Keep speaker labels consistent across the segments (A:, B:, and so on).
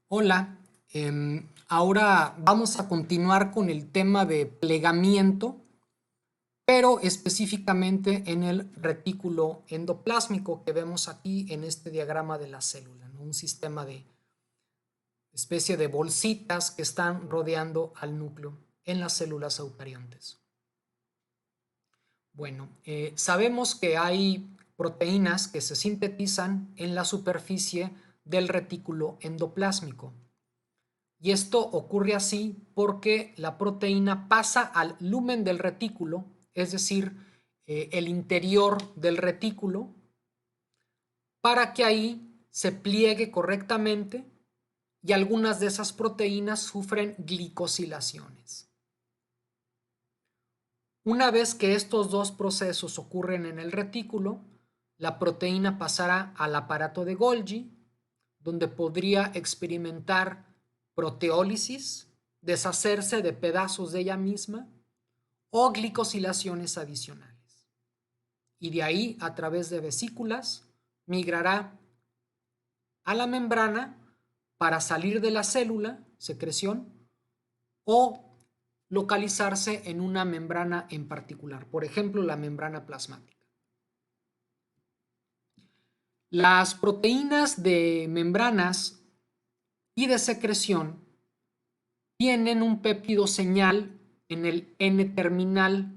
A: Hola, ahora vamos a continuar con el tema de plegamiento, pero específicamente en el retículo endoplásmico que vemos aquí en este diagrama de la célula, ¿no? Un sistema de especie de bolsitas que están rodeando al núcleo en las células eucariontes. Bueno, sabemos que hay proteínas que se sintetizan en la superficie del retículo endoplásmico. Y esto ocurre así porque la proteína pasa al lumen del retículo, es decir, el interior del retículo, para que ahí se pliegue correctamente y algunas de esas proteínas sufren glicosilaciones. Una vez que estos dos procesos ocurren en el retículo, la proteína pasará al aparato de Golgi, donde podría experimentar proteólisis, deshacerse de pedazos de ella misma o glicosilaciones adicionales. Y de ahí, a través de vesículas, migrará a la membrana para salir de la célula, secreción, o localizarse en una membrana en particular, por ejemplo, la membrana plasmática. Las proteínas de membranas y de secreción tienen un péptido señal en el N-terminal.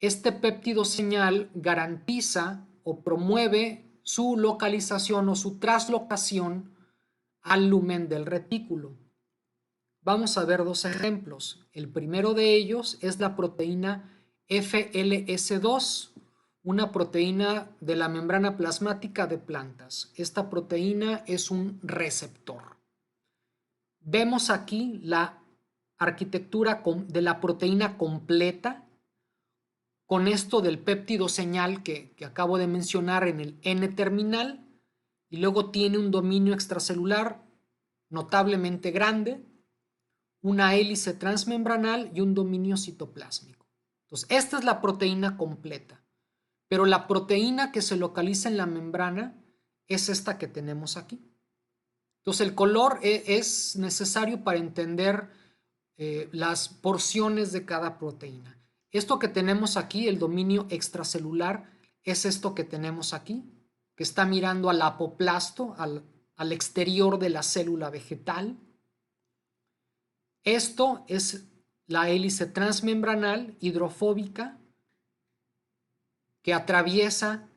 A: Este péptido señal garantiza o promueve su localización o su traslocación al lumen del retículo. Vamos a ver dos ejemplos. El primero de ellos es la proteína FLS2, una proteína de la membrana plasmática de plantas. Esta proteína es un receptor. Vemos aquí la arquitectura de la proteína completa con esto del péptido señal que acabo de mencionar en el N-terminal, y luego tiene un dominio extracelular notablemente grande, una hélice transmembranal y un dominio citoplásmico. Entonces, esta es la proteína completa, pero la proteína que se localiza en la membrana es esta que tenemos aquí. Entonces, el color es necesario para entender las porciones de cada proteína. Esto que tenemos aquí, el dominio extracelular, es esto que tenemos aquí, que está mirando al apoplasto, al exterior de la célula vegetal. Esto es la hélice transmembranal hidrofóbica que atraviesa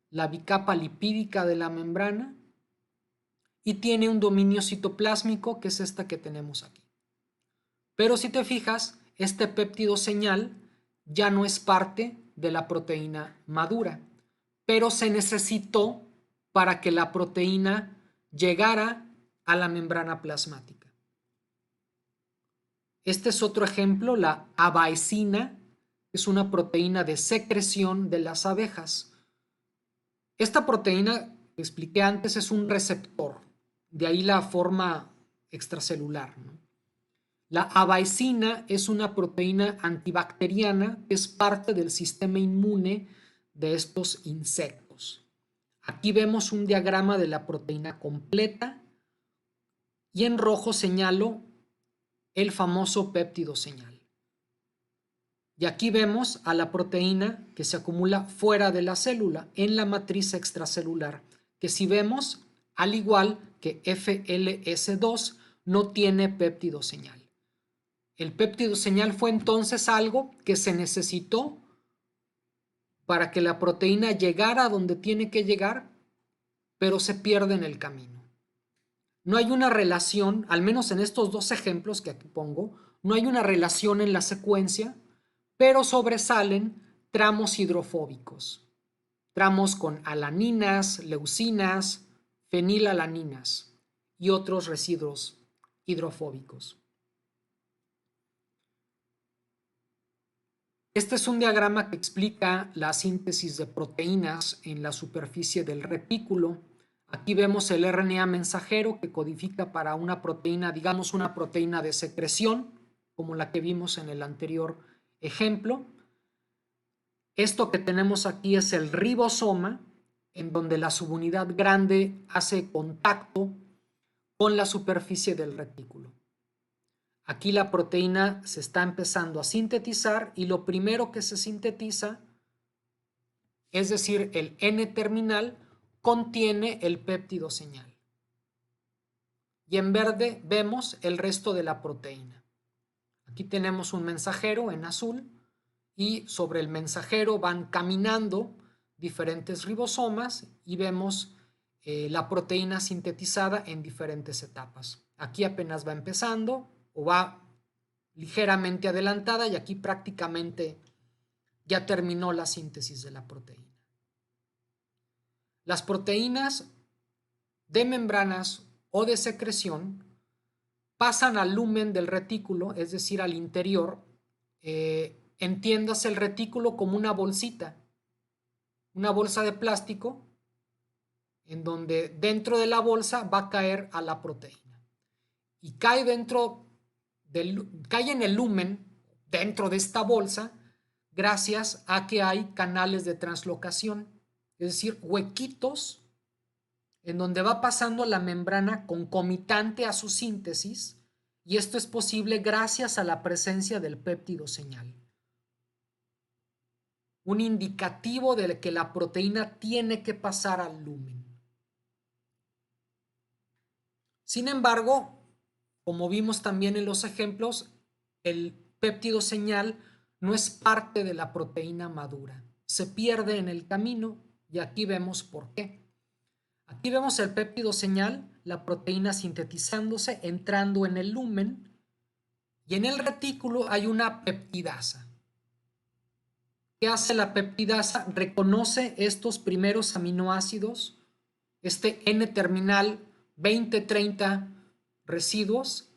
A: la bicapa lipídica de la membrana y tiene un dominio citoplásmico que es esta que tenemos aquí. Pero si te fijas, este péptido señal ya no es parte de la proteína madura, pero se necesitó para que la proteína llegara a la membrana plasmática. Este es otro ejemplo, la abaecina, es una proteína de secreción de las abejas. Esta proteína, que expliqué antes, es un receptor, de ahí la forma extracelular, ¿no? La abaecina es una proteína antibacteriana que es parte del sistema inmune de estos insectos. Aquí vemos un diagrama de la proteína completa y en rojo señalo el famoso péptido señal. Y aquí vemos a la proteína que se acumula fuera de la célula, en la matriz extracelular, que si vemos, al igual que FLS2, no tiene péptido señal. El péptido señal fue entonces algo que se necesitó para que la proteína llegara a donde tiene que llegar, pero se pierde en el camino. No hay una relación, al menos en estos dos ejemplos que aquí pongo, no hay una relación en la secuencia, pero sobresalen tramos hidrofóbicos, tramos con alaninas, leucinas, fenilalaninas y otros residuos hidrofóbicos. Este es un diagrama que explica la síntesis de proteínas en la superficie del retículo. Aquí vemos el RNA mensajero que codifica para una proteína, digamos una proteína de secreción, como la que vimos en el anterior ejemplo. Esto que tenemos aquí es el ribosoma, en donde la subunidad grande hace contacto con la superficie del retículo. Aquí la proteína se está empezando a sintetizar y lo primero que se sintetiza, es decir, el N-terminal, contiene el péptido señal. Y en verde vemos el resto de la proteína. Aquí tenemos un mensajero en azul y sobre el mensajero van caminando diferentes ribosomas y vemos la proteína sintetizada en diferentes etapas. Aquí apenas va empezando o va ligeramente adelantada y aquí prácticamente ya terminó la síntesis de la proteína. Las proteínas de membranas o de secreción pasan al lumen del retículo, es decir, al interior. Entiéndase el retículo como una bolsita, una bolsa de plástico, en donde dentro de la bolsa va a caer a la proteína. Y cae cae en el lumen, dentro de esta bolsa, gracias a que hay canales de translocación, es decir, huequitos en donde va pasando la membrana concomitante a su síntesis, y esto es posible gracias a la presencia del péptido señal. Un indicativo de que la proteína tiene que pasar al lumen. Sin embargo, como vimos también en los ejemplos, el péptido señal no es parte de la proteína madura. Se pierde en el camino y aquí vemos por qué. Aquí vemos el péptido señal, la proteína sintetizándose, entrando en el lumen, y en el retículo hay una peptidasa. ¿Qué hace la peptidasa? Reconoce estos primeros aminoácidos, este N-terminal 20-30 residuos,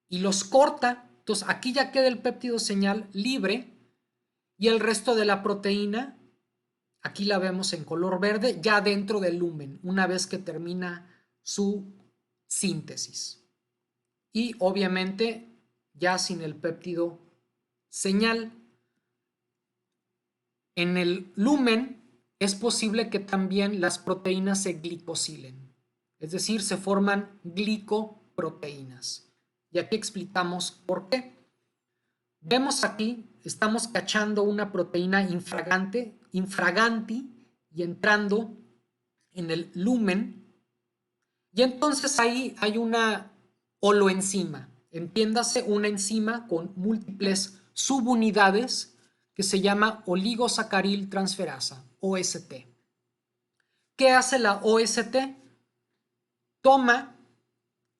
A: y los corta. Entonces aquí ya queda el péptido señal libre y el resto de la proteína, aquí la vemos en color verde, ya dentro del lumen, una vez que termina su síntesis. Y obviamente ya sin el péptido señal. En el lumen es posible que también las proteínas se glicosilen, es decir, se forman glicoproteínas. Y aquí explicamos por qué. Vemos aquí, estamos cachando una proteína infraganti y entrando en el lumen. Y entonces ahí hay una holoenzima, entiéndase una enzima con múltiples subunidades que se llama oligosacaril transferasa, OST. ¿Qué hace la OST? Toma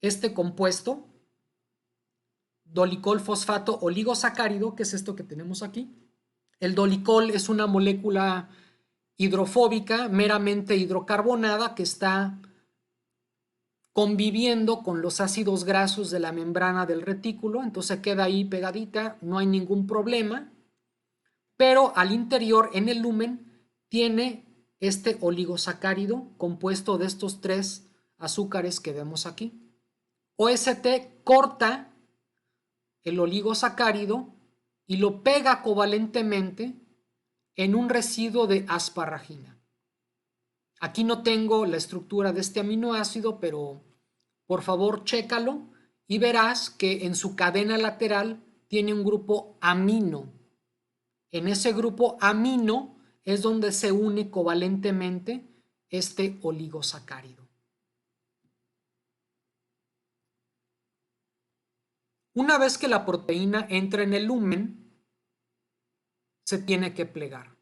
A: este compuesto, dolicol fosfato oligosacárido, que es esto que tenemos aquí. El dolicol es una molécula hidrofóbica meramente hidrocarbonada que está conviviendo con los ácidos grasos de la membrana del retículo, entonces queda ahí pegadita, no hay ningún problema, pero al interior, en el lumen, tiene este oligosacárido compuesto de estos 3 azúcares que vemos aquí. OST corta el oligosacárido y lo pega covalentemente en un residuo de asparagina. Aquí no tengo la estructura de este aminoácido, pero por favor chécalo y verás que en su cadena lateral tiene un grupo amino. En ese grupo amino es donde se une covalentemente este oligosacárido. Una vez que la proteína entra en el lumen, se tiene que plegar.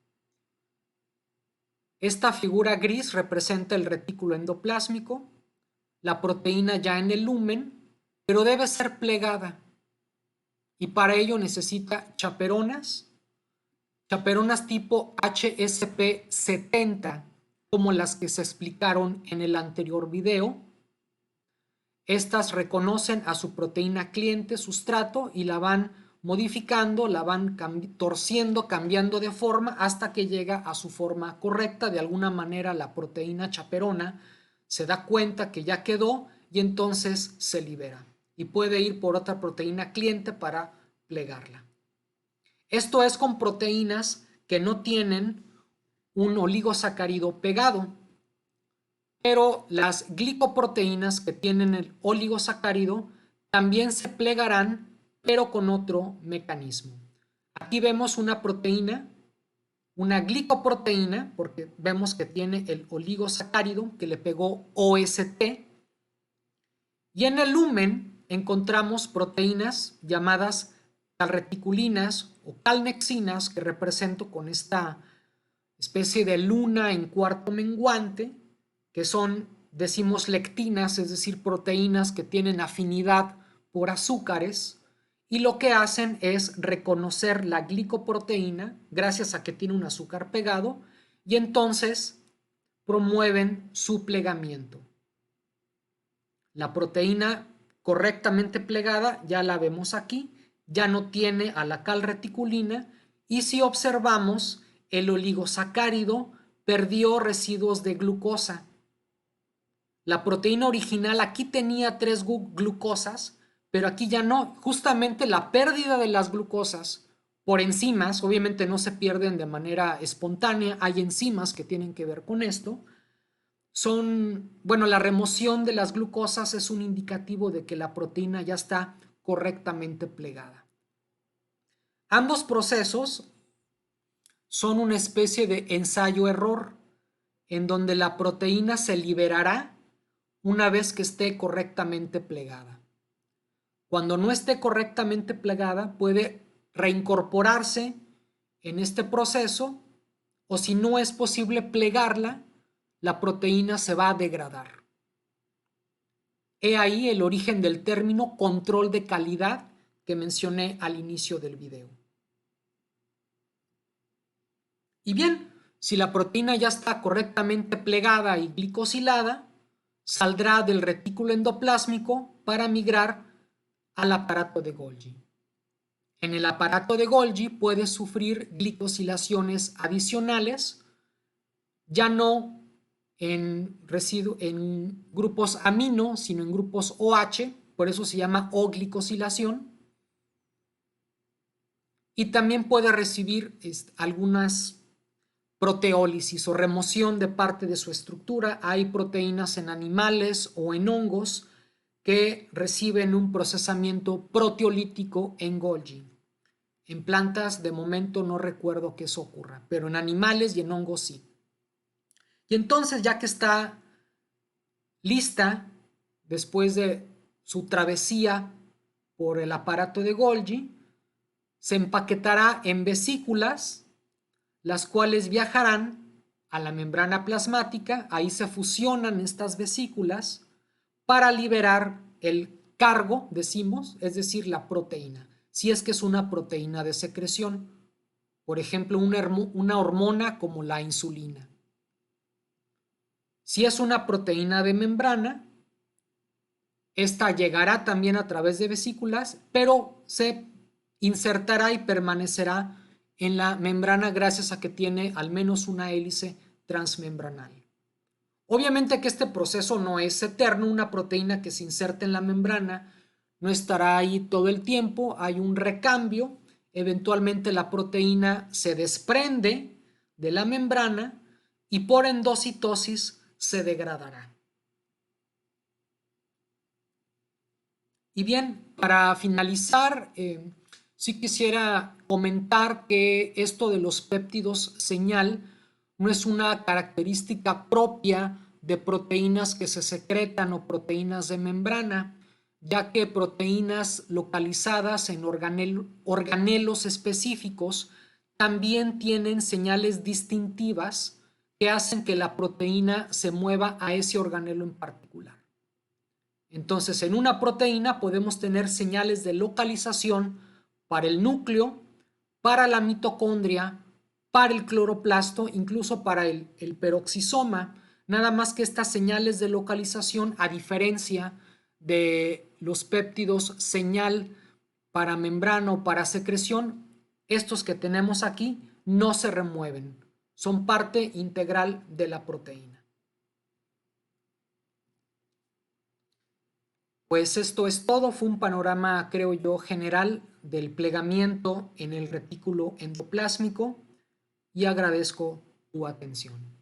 A: Esta figura gris representa el retículo endoplásmico, la proteína ya en el lumen, pero debe ser plegada. Y para ello necesita chaperonas tipo HSP70, como las que se explicaron en el anterior video. Estas reconocen a su proteína cliente sustrato y la van modificando, la van torciendo, cambiando de forma hasta que llega a su forma correcta. De alguna manera la proteína chaperona se da cuenta que ya quedó y entonces se libera y puede ir por otra proteína cliente para plegarla. Esto es con proteínas que no tienen un oligosacárido pegado. pero las glicoproteínas que tienen el oligosacárido también se plegarán, pero con otro mecanismo. Aquí vemos una proteína, una glicoproteína, porque vemos que tiene el oligosacárido que le pegó OST, y en el lumen encontramos proteínas llamadas calreticulinas o calnexinas, que represento con esta especie de luna en cuarto menguante, que son, decimos, lectinas, es decir, proteínas que tienen afinidad por azúcares, y lo que hacen es reconocer la glicoproteína gracias a que tiene un azúcar pegado, y entonces promueven su plegamiento. La proteína correctamente plegada, ya la vemos aquí, ya no tiene a la calreticulina, y si observamos, el oligosacárido perdió residuos de glucosa. La proteína original aquí tenía 3 glucosas, pero aquí ya no. Justamente la pérdida de las glucosas por enzimas, obviamente no se pierden de manera espontánea, hay enzimas que tienen que ver con esto. La remoción de las glucosas es un indicativo de que la proteína ya está correctamente plegada. Ambos procesos son una especie de ensayo-error, en donde la proteína se liberará una vez que esté correctamente plegada. Cuando no esté correctamente plegada, puede reincorporarse en este proceso, o si no es posible plegarla, la proteína se va a degradar. He ahí el origen del término control de calidad que mencioné al inicio del video. Y bien, si la proteína ya está correctamente plegada y glicosilada, saldrá del retículo endoplásmico para migrar al aparato de Golgi. En el aparato de Golgi puede sufrir glicosilaciones adicionales, ya no en grupos amino, sino en grupos OH, por eso se llama O-glicosilación. Y también puede recibir algunas proteólisis o remoción de parte de su estructura. Hay proteínas en animales o en hongos que reciben un procesamiento proteolítico en Golgi. En plantas de momento no recuerdo que eso ocurra, pero en animales y en hongos sí. Y entonces, ya que está lista, después de su travesía por el aparato de Golgi, se empaquetará en vesículas, las cuales viajarán a la membrana plasmática. Ahí se fusionan estas vesículas para liberar el cargo, decimos, es decir, la proteína, si es que es una proteína de secreción, por ejemplo, una hormona como la insulina. Si es una proteína de membrana, esta llegará también a través de vesículas, pero se insertará y permanecerá en la membrana gracias a que tiene al menos una hélice transmembranal. Obviamente que este proceso no es eterno. Una proteína que se inserta en la membrana no estará ahí todo el tiempo, hay un recambio, eventualmente la proteína se desprende de la membrana y por endocitosis se degradará. Y bien, para finalizar, sí quisiera comentar que esto de los péptidos señal no es una característica propia de proteínas que se secretan o proteínas de membrana, ya que proteínas localizadas en organelos específicos también tienen señales distintivas que hacen que la proteína se mueva a ese organelo en particular. Entonces, en una proteína podemos tener señales de localización para el núcleo, para la mitocondria, para el cloroplasto, incluso para el peroxisoma. Nada más que estas señales de localización, a diferencia de los péptidos señal para membrana o para secreción, estos que tenemos aquí no se remueven, son parte integral de la proteína. Pues esto es todo, fue un panorama, creo yo, general del plegamiento en el retículo endoplásmico y agradezco tu atención.